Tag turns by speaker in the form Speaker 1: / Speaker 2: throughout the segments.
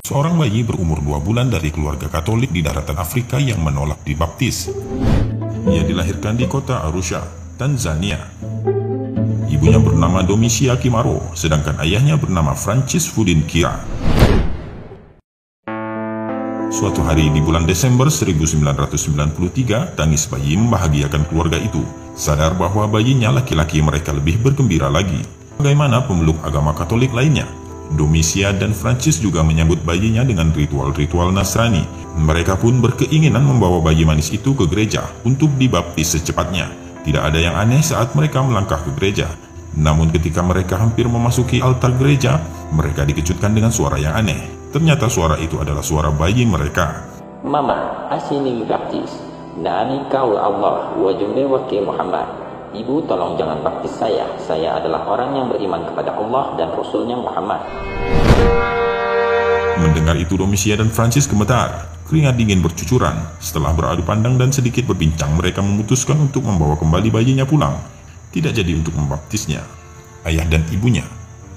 Speaker 1: Seorang bayi berumur 2 bulan dari keluarga Katolik di daratan Afrika yang menolak dibaptis. Ia dilahirkan di kota Arusha, Tanzania. Ibunya bernama Domisia Kimaro, sedangkan ayahnya bernama Francis Fudin Kira. Suatu hari di bulan Desember 1993, tangis bayi membahagiakan keluarga itu, sadar bahwa bayinya laki-laki mereka lebih bergembira lagi. Bagaimana pemeluk agama Katolik lainnya? Domisia dan Francis juga menyambut bayinya dengan ritual-ritual Nasrani. Mereka pun berkeinginan membawa bayi manis itu ke gereja untuk dibaptis secepatnya. Tidak ada yang aneh saat mereka melangkah ke gereja. Namun ketika mereka hampir memasuki altar gereja, mereka dikejutkan dengan suara yang aneh. Ternyata suara itu adalah suara bayi mereka.
Speaker 2: Mama, asini baptis. Nani kaul Allah wa jumbe wakil Muhammad. Ibu, tolong jangan baptis saya. Saya adalah orang yang beriman kepada Allah dan Rasulnya Muhammad.
Speaker 1: Mendengar itu, Domisia dan Francis gemetar. Keringat dingin bercucuran. Setelah beradu pandang dan sedikit berbincang, mereka memutuskan untuk membawa kembali bayinya pulang. Tidak jadi untuk membaptisnya. Ayah dan ibunya,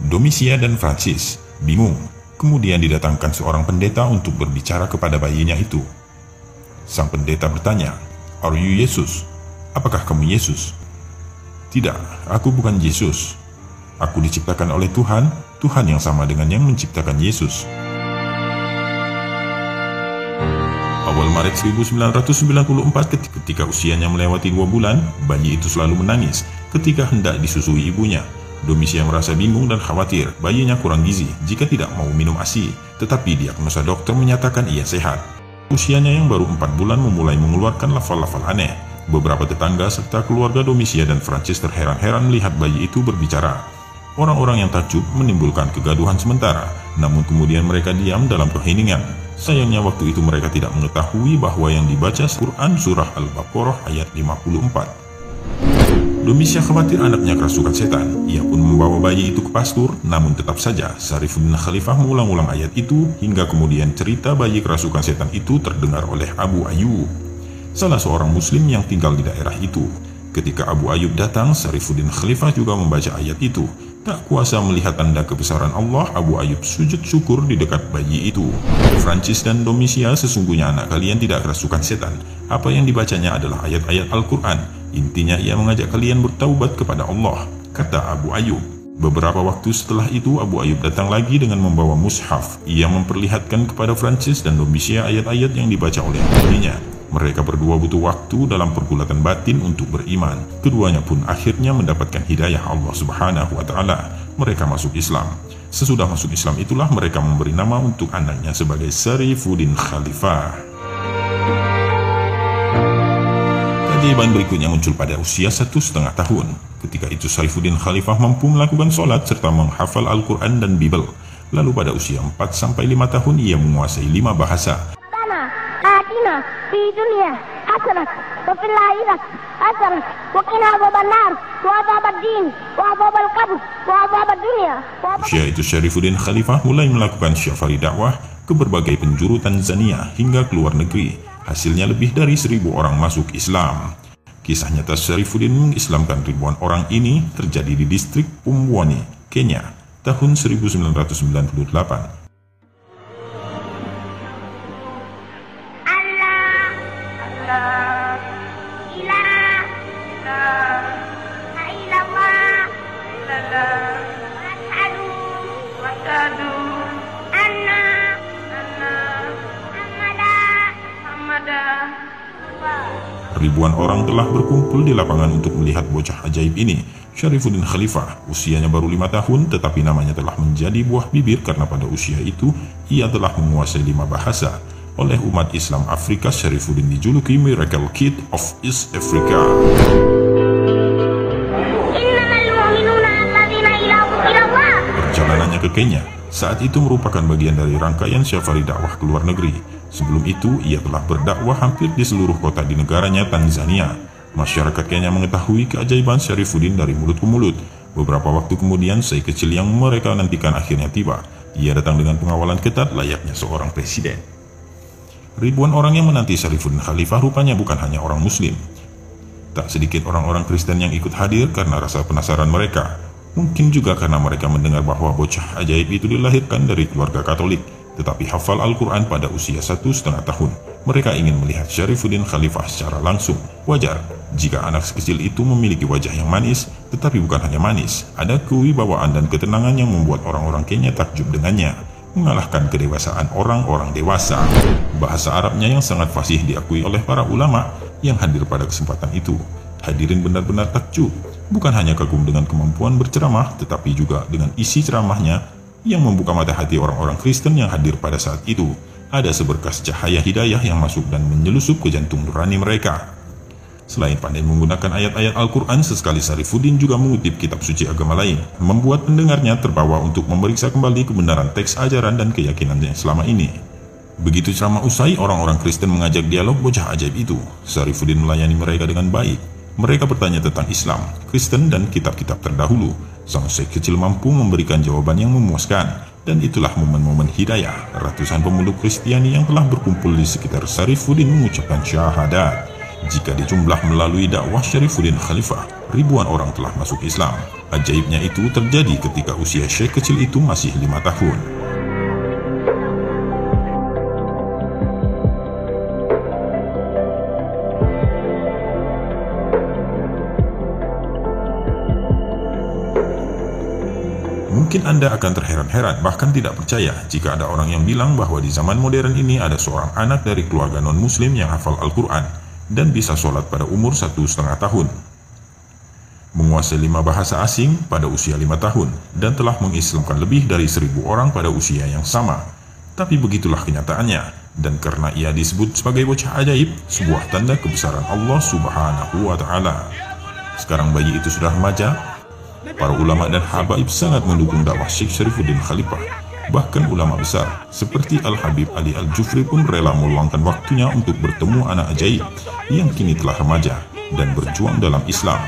Speaker 1: Domisia dan Francis, bingung. Kemudian didatangkan seorang pendeta untuk berbicara kepada bayinya itu. Sang pendeta bertanya, "Are you Yesus? Apakah kamu Yesus?" "Tidak, aku bukan Yesus. Aku diciptakan oleh Tuhan, Tuhan yang sama dengan yang menciptakan Yesus." Awal Maret 1994, ketika usianya melewati 2 bulan, bayi itu selalu menangis ketika hendak disusui ibunya. Domisia merasa bingung dan khawatir bayinya kurang gizi jika tidak mau minum ASI, tetapi diagnosa dokter menyatakan ia sehat. Usianya yang baru 4 bulan memulai mengeluarkan lafal-lafal aneh. Beberapa tetangga serta keluarga Domisia dan Francis terheran-heran melihat bayi itu berbicara. Orang-orang yang takjub menimbulkan kegaduhan sementara, namun kemudian mereka diam dalam keheningan. Sayangnya waktu itu mereka tidak mengetahui bahwa yang dibaca Quran surah Al-Baqarah ayat 54. Domisia khawatir anaknya kerasukan setan. Ia pun membawa bayi itu ke pastur, namun tetap saja Syarifuddin Khalifah mengulang-ulang ayat itu hingga kemudian cerita bayi kerasukan setan itu terdengar oleh Abu Ayyub, salah seorang muslim yang tinggal di daerah itu. Ketika Abu Ayyub datang, Syarifuddin Khalifah juga membaca ayat itu. Tak kuasa melihat tanda kebesaran Allah, Abu Ayyub sujud syukur di dekat bayi itu. Francis dan Domisia, sesungguhnya anak kalian tidak kerasukan setan. Apa yang dibacanya adalah ayat-ayat Al-Quran. Intinya ia mengajak kalian bertaubat kepada Allah, kata Abu Ayyub. Beberapa waktu setelah itu, Abu Ayyub datang lagi dengan membawa mushaf. Ia memperlihatkan kepada Francis dan Domisia ayat-ayat yang dibaca oleh bayinya. Mereka berdua butuh waktu dalam pergulatan batin untuk beriman. Keduanya pun akhirnya mendapatkan hidayah Allah Subhanahu wa Ta'ala. Mereka masuk Islam. Sesudah masuk Islam itulah mereka memberi nama untuk anaknya sebagai Syarifuddin Khalifah. Keajaiban berikutnya muncul pada usia 1,5 tahun. Ketika itu Syarifuddin Khalifah mampu melakukan sholat serta menghafal Al-Quran dan Bible. Lalu pada usia 4-5 tahun ia menguasai 5 bahasa.
Speaker 3: آتنا في دنيا حسنة وفي الآخرة حسنة وقنا عذاب النار وعذاب الدين وعذاب القبر وعذاب الدنيا.
Speaker 1: Usia itu Syarifuddin Khalifah mulai melakukan syafari dakwah ke berbagai penjuru Tanzania hingga ke luar negeri. Hasilnya lebih dari 1.000 orang masuk Islam. Kisah nyata Syarifuddin mengislamkan ribuan orang ini terjadi di distrik Pumwani, Kenya, tahun 1998. Ribuan orang telah berkumpul di lapangan untuk melihat bocah ajaib ini. Syarifuddin Khalifah, usianya baru 5 tahun, tetapi namanya telah menjadi buah bibir karena pada usia itu ia telah menguasai 5 bahasa. Oleh umat Islam Afrika, Syarifuddin dijuluki Miracle Kid of East Africa. Perjalanannya ke Kenya saat itu merupakan bagian dari rangkaian syafari dakwah ke luar negeri. Sebelum itu, ia telah berdakwah hampir di seluruh kota di negaranya Tanzania. Masyarakat Kenya mengetahui keajaiban Syarifuddin dari mulut ke mulut. Beberapa waktu kemudian, sei kecil yang mereka nantikan akhirnya tiba. Ia datang dengan pengawalan ketat layaknya seorang presiden. Ribuan orang yang menanti Syarifuddin Khalifah rupanya bukan hanya orang Muslim. Tak sedikit orang-orang Kristen yang ikut hadir karena rasa penasaran mereka. Mungkin juga karena mereka mendengar bahwa bocah ajaib itu dilahirkan dari keluarga Katolik. tetapi hafal Al-Quran pada usia 1,5 tahun. Mereka ingin melihat Syarifuddin Khalifah secara langsung. Wajar jika anak sekecil itu memiliki wajah yang manis, tetapi bukan hanya manis, ada kewibawaan dan ketenangan yang membuat orang-orang Kenya takjub dengannya, mengalahkan kedewasaan orang-orang dewasa. Bahasa Arabnya yang sangat fasih diakui oleh para ulama yang hadir pada kesempatan itu. Hadirin benar-benar takjub, bukan hanya kagum dengan kemampuan berceramah, tetapi juga dengan isi ceramahnya yang membuka mata hati orang-orang Kristen yang hadir pada saat itu. Ada seberkas cahaya hidayah yang masuk dan menyelusup ke jantung nurani mereka. Selain pandai menggunakan ayat-ayat Al-Quran, sesekali Syarifuddin juga mengutip kitab suci agama lain, membuat pendengarnya terbawa untuk memeriksa kembali kebenaran teks ajaran dan keyakinannya selama ini. Begitu ceramah usai, orang-orang Kristen mengajak dialog bocah ajaib itu. Syarifuddin melayani mereka dengan baik. Mereka bertanya tentang Islam, Kristen, dan kitab-kitab terdahulu. Sang syekh kecil mampu memberikan jawaban yang memuaskan. Dan itulah momen-momen hidayah. Ratusan pemeluk Kristiani yang telah berkumpul di sekitar Syarifuddin mengucapkan syahadat. Jika dijumlah melalui dakwah Syarifuddin Khalifah, ribuan orang telah masuk Islam. Ajaibnya itu terjadi ketika usia syekh kecil itu masih 5 tahun. Mungkin Anda akan terheran-heran, bahkan tidak percaya jika ada orang yang bilang bahwa di zaman modern ini ada seorang anak dari keluarga non-muslim yang hafal Al-Quran dan bisa sholat pada umur 1,5 tahun, menguasai 5 bahasa asing pada usia 5 tahun, dan telah mengislamkan lebih dari 1.000 orang pada usia yang sama. Tapi begitulah kenyataannya, dan karena ia disebut sebagai bocah ajaib, sebuah tanda kebesaran Allah Subhanahu wa Ta'ala. Sekarang bayi itu sudah remaja. Para ulama dan habaib sangat mendukung dakwah Syekh Syarifuddin Khalifah. Bahkan ulama besar seperti Al-Habib Ali Al-Jufri pun rela meluangkan waktunya untuk bertemu anak ajaib yang kini telah remaja dan berjuang dalam Islam.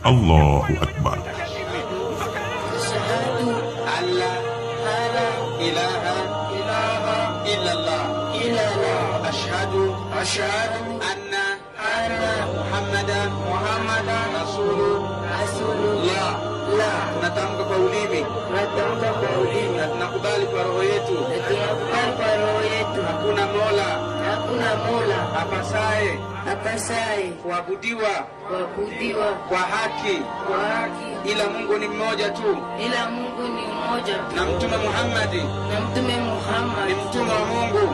Speaker 1: Allahu Akbar. Asyhadu anna Muhammadan Rasulullah. Tunatamka kwa ulimi na tunakubali kwa roho yetu hakuna mola apasaye kuabudiwa kwa haki ila Mungu ni mmoja tu, na Mtume Muhammad ni mtume wa Mungu,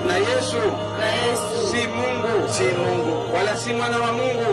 Speaker 1: na Yesu si Mungu wala si mwana wa Mungu.